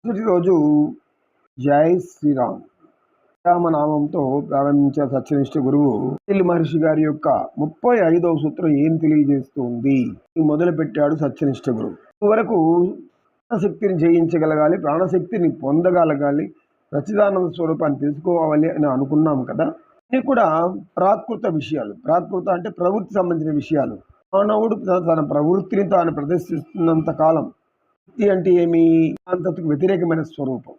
మొదటి రోజు జై శ్రీరామ్ రామనామంతో ప్రారంభించిన సత్యనిష్ట గురువు పతంజలి మహర్షి గారి యొక్క 35వ సూత్రం ఏం తెలియజేస్తుంది మొదలు పెట్టాడు సత్యనిష్ట గురువు. వరకు ప్రాణశక్తిని జయించగలగాలి, ప్రాణశక్తిని పొందగలగాలి, సచ్చిదానంద స్వరూపాన్ని తెలుసుకోవాలి అని అనుకున్నాం కదా. ఇవి కూడా ప్రాకృత విషయాలు. ప్రాకృత అంటే ప్రవృత్తి సంబంధించిన విషయాలు. మానవుడు తన ప్రవృత్తిని తాను ప్రదర్శిస్తున్నంత కాలం అంటే ఏమి? అంతకు వ్యతిరేకమైన స్వరూపం.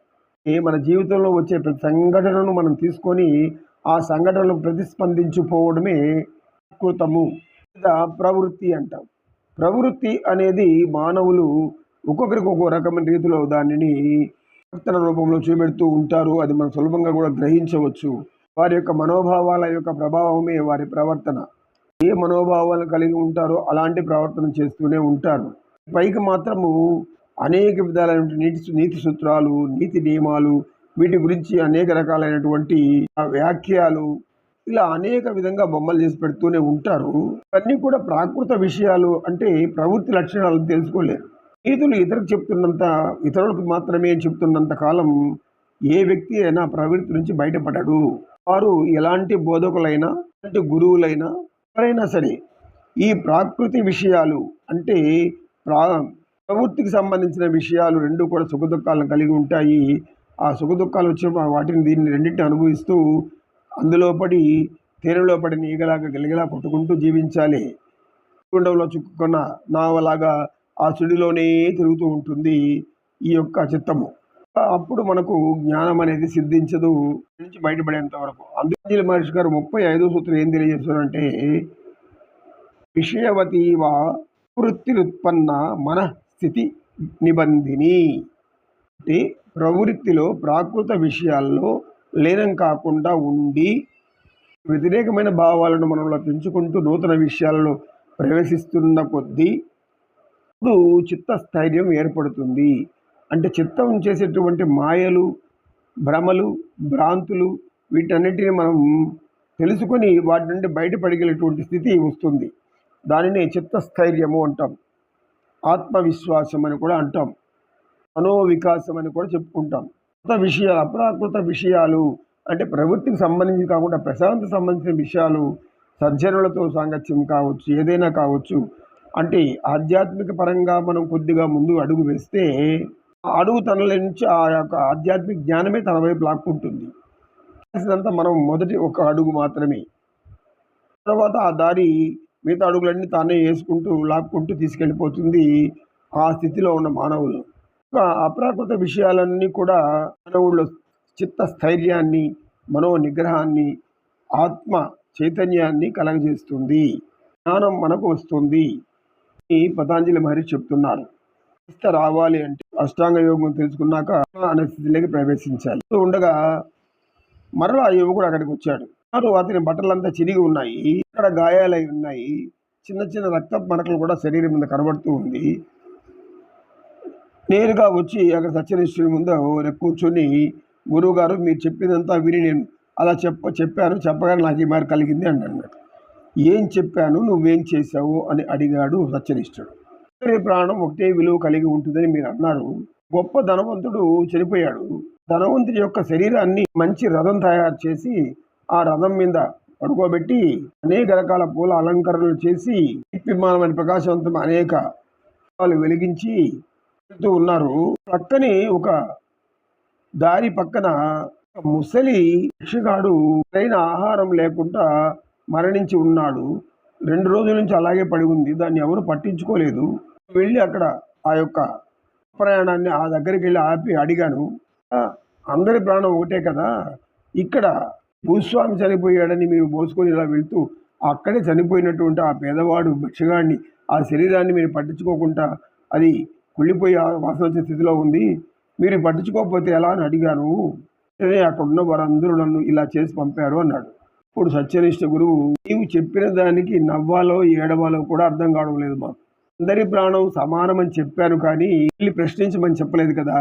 మన జీవితంలో వచ్చే ప్రతి సంఘటనను మనం తీసుకొని ఆ సంఘటనలు ప్రతిస్పందించిపోవడమే కృతము లేదా ప్రవృత్తి అంటాం. ప్రవృత్తి అనేది మానవులు ఒక్కొక్కరికి ఒక్కో రకమైన రీతిలో దానిని ప్రవర్తన రూపంలో చూపెడుతూ ఉంటారు. అది మనం సులభంగా కూడా గ్రహించవచ్చు. వారి యొక్క మనోభావాల యొక్క ప్రభావమే వారి ప్రవర్తన. ఏ మనోభావాలు కలిగి ఉంటారో అలాంటి ప్రవర్తన చేస్తూనే ఉంటారు. పైకి మాత్రము అనేక విధాలైనటువంటి నీతి సూత్రాలు, నీతి నియమాలు, వీటి గురించి అనేక రకాలైనటువంటి వ్యాఖ్యలు, ఇలా అనేక విధంగా బొమ్మలు చేసి పెడుతూనే ఉంటారు. ఇవన్నీ కూడా ప్రాకృత విషయాలు, అంటే ప్రవృత్తి లక్షణాలను తెలుసుకోలేరు. నీతులు ఇతరులకు మాత్రమే చెప్తున్నంత కాలం ఏ వ్యక్తి అయినా ప్రవృత్తి నుంచి బయటపడడు. వారు ఎలాంటి బోధకులైనా, ఎలాంటి గురువులైనా, ఎవరైనా సరే ఈ ప్రాకృతి విషయాలు అంటే ప్రవృత్తికి సంబంధించిన విషయాలు రెండు కూడా సుఖదుఖాలను కలిగి ఉంటాయి. ఆ సుఖదుఖాలు వచ్చినప్పుడు దీన్ని రెండింటిని అనుభవిస్తూ అందులో పడి తేనెలో పడిన ఈగలాగా గెలిగలా కొట్టుకుంటూ జీవించాలి. కుండంలో చిక్కుకున్న నావలాగా ఆ సుడిలోనే తిరుగుతూ ఉంటుంది ఈ యొక్క చిత్తము. అప్పుడు మనకు జ్ఞానం అనేది సిద్ధించదు నుంచి బయటపడేంత వరకు. పతంజలి మహర్షి గారు 35వ సూత్రం ఏం తెలియజేస్తున్నారంటే, విషయవతీవా వృత్తిరుత్పన్న మనఃస్థితి నిబంధిని. అంటే ప్రవృత్తిలో ప్రాకృత విషయాల్లో లీనం కాకుండా ఉండి వ్యతిరేకమైన భావాలను మనలో పెంచుకుంటూ నూతన విషయాలలో ప్రవేశిస్తున్న కొద్దీ ఇప్పుడు చిత్తస్థైర్యం ఏర్పడుతుంది. అంటే చిత్తం చేసేటువంటి మాయలు, భ్రమలు, భ్రాంతులు, వీటన్నిటిని మనం తెలుసుకొని వాటి నుండి బయటపడగలిగేటువంటి స్థితి వస్తుంది. దానిని చిత్తస్థైర్యము అంటాం. ఆత్మవిశ్వాసం అని కూడా అంటాం. మనోవికాసం అని కూడా చెప్పుకుంటాం. కొత్త విషయాలు, అప్రాకృత విషయాలు అంటే ప్రవృత్తికి సంబంధించి కాకుండా ప్రశాంత సంబంధించిన విషయాలు, సజ్జనులతో సాంగత్యం కావచ్చు, ఏదైనా కావచ్చు. అంటే ఆధ్యాత్మిక పరంగా మనం కొద్దిగా ముందు అడుగు వేస్తే ఆ అడుగు తనల నుంచి ఆ యొక్క ఆధ్యాత్మిక జ్ఞానమే తన వైపు లాక్కుంటుంది. ఇదంతా మనం మొదటి ఒక అడుగు మాత్రమే. తర్వాత ఆ దారి మిగతా అడుగులన్నీ తానే వేసుకుంటూ లాక్కుంటూ తీసుకెళ్ళిపోతుంది ఆ స్థితిలో ఉన్న మానవులు. అప్రాకృత విషయాలన్నీ కూడా మానవుల్లో చిత్తస్థైర్యాన్ని, మనో నిగ్రహాన్ని, ఆత్మ చైతన్యాన్ని కలగజేస్తుంది. జ్ఞానం మనకు వస్తుంది. ఈ పతంజలి మహర్షి చెప్తున్నారు. రావాలి అంటే అష్టాంగ యోగం తెలుసుకున్నాక అనే స్థితిలోకి ప్రవేశించాలి. ఉండగా మరలా ఆ యువకుడు అక్కడికి వచ్చాడు. అతని బట్టలంతా చిరిగి ఉన్నాయి, ఇక్కడ గాయాలై ఉన్నాయి, చిన్న చిన్న రక్త మరకలు కూడా శరీరం మీద కనబడుతూ ఉంది. నేరుగా వచ్చి అక్కడ సత్యనిష్ఠుడి ముందు కూర్చొని, గురువు గారు మీరు చెప్పినంతా విని నేను అలా చెప్పాను, చెప్పగానే నాకు ఈ మరి కలిగింది అని అన్నాడు. ఏం చెప్పాను, నువ్వేం చేశావు అని అడిగాడు సత్యనిష్ఠుడు. ప్రాణం ఒకటే విలువ కలిగి ఉంటుందని మీరు అన్నారు. గొప్ప ధనవంతుడు చనిపోయాడు. ధనవంతుడి యొక్క శరీరాన్ని మంచి రథం తయారు చేసి ఆ రథం మీద పడుకోబెట్టి అనేక రకాల పూల అలంకరణలు చేసి విమానమైన ప్రకాశవంతం అనేక వెలిగించి ఉన్నారు. పక్కనే ఒక దారి పక్కన ముసలి యక్షగాడు సరైన ఆహారం లేకుండా మరణించి ఉన్నాడు. 2 రోజుల నుంచి అలాగే పడి ఉంది. దాన్ని ఎవరు పట్టించుకోలేదు. వెళ్ళి అక్కడ ఆ యొక్క ప్రయాణాన్ని ఆ దగ్గరికి వెళ్ళి ఆపి అడిగాను, అందరి ప్రాణం ఒకటే కదా, ఇక్కడ భూస్వామి చనిపోయాడని మీరు మోసుకొని ఇలా వెళ్తూ అక్కడే చనిపోయినటువంటి ఆ పేదవాడు భిక్షగాడిని ఆ శరీరాన్ని మీరు పట్టించుకోకుండా అది కుళ్ళిపోయి వాసన వచ్చే స్థితిలో ఉంది, మీరు పట్టించుకోకపోతే ఎలా అని అడిగాను. అక్కడ ఉన్న వారందరూ నన్ను ఇలా చేసి పంపారు అన్నాడు. ఇప్పుడు సత్యనిష్ఠ గురువు, నీవు చెప్పిన దానికి నవ్వాలో ఏడవాలో కూడా అర్థం కావడం లేదు. మాకు అందరి ప్రాణం సమానమని చెప్పాను, కానీ వీళ్ళు ప్రశ్నించమని చెప్పలేదు కదా.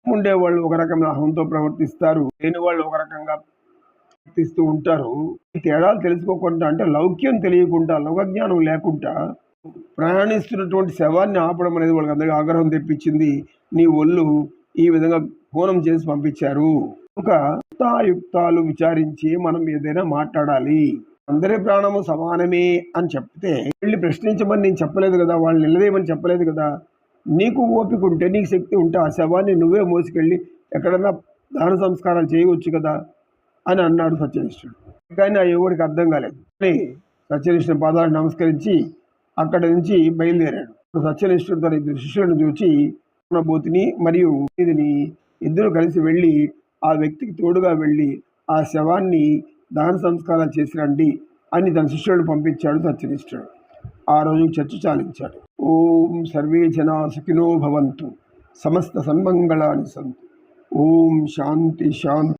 ఉండేవాళ్ళు ఒక రకమైన అహంతో ప్రవర్తిస్తారు, లేని వాళ్ళు ఒక రకంగా ప్రవర్తిస్తూ ఉంటారు. ఈ తేడాలు తెలుసుకోకుండా, అంటే లౌక్యం తెలియకుండా, లౌకజ్ఞానం లేకుండా ప్రయాణిస్తున్నటువంటి శవాన్ని ఆపడం అనేది వాళ్ళకి అందరికీ ఆగ్రహం తెప్పించింది. నీ ఒళ్ళు ఈ విధంగా హోనం చేసి పంపించారు. ఒక యుక్తాయుక్తాలు విచారించి మనం ఏదైనా మాట్లాడాలి. అందరి ప్రాణము సమానమే అని చెప్తే వెళ్ళి ప్రశ్నించమని నేను చెప్పలేదు కదా, వాళ్ళు నిలదేయమని చెప్పలేదు కదా. నీకు ఓపిక ఉంటే, నీకు శక్తి ఉంటే ఆ శవాన్ని నువ్వే మోసుకెళ్ళి ఎక్కడన్నా దాన సంస్కారాలు చేయవచ్చు కదా అని అన్నాడు సత్యనిష్ఠుడు. కానీ ఆ యువడికి అర్థం కాలేదు. సత్యనిష్ఠుడి పాదాలకు నమస్కరించి అక్కడి నుంచి బయలుదేరాడు. సత్యనిష్ఠుడు తన ఇద్దరు శిష్యులను చూచి బోతిని మరియు ఇదిని ఇద్దరు కలిసి వెళ్ళి ఆ వ్యక్తికి తోడుగా వెళ్ళి ఆ శవాన్ని దాన సంస్కారాలు చేసి రండి అని తన శిష్యులను పంపించాడు సత్యనిష్ఠుడు. ఆ రోజు చర్చ చాలించాడు. ఓం సర్వే జనా సుఖినో భవంతు, సమస్త సన్మంగళాని సంతు. ఓం శాంతి శాంతి.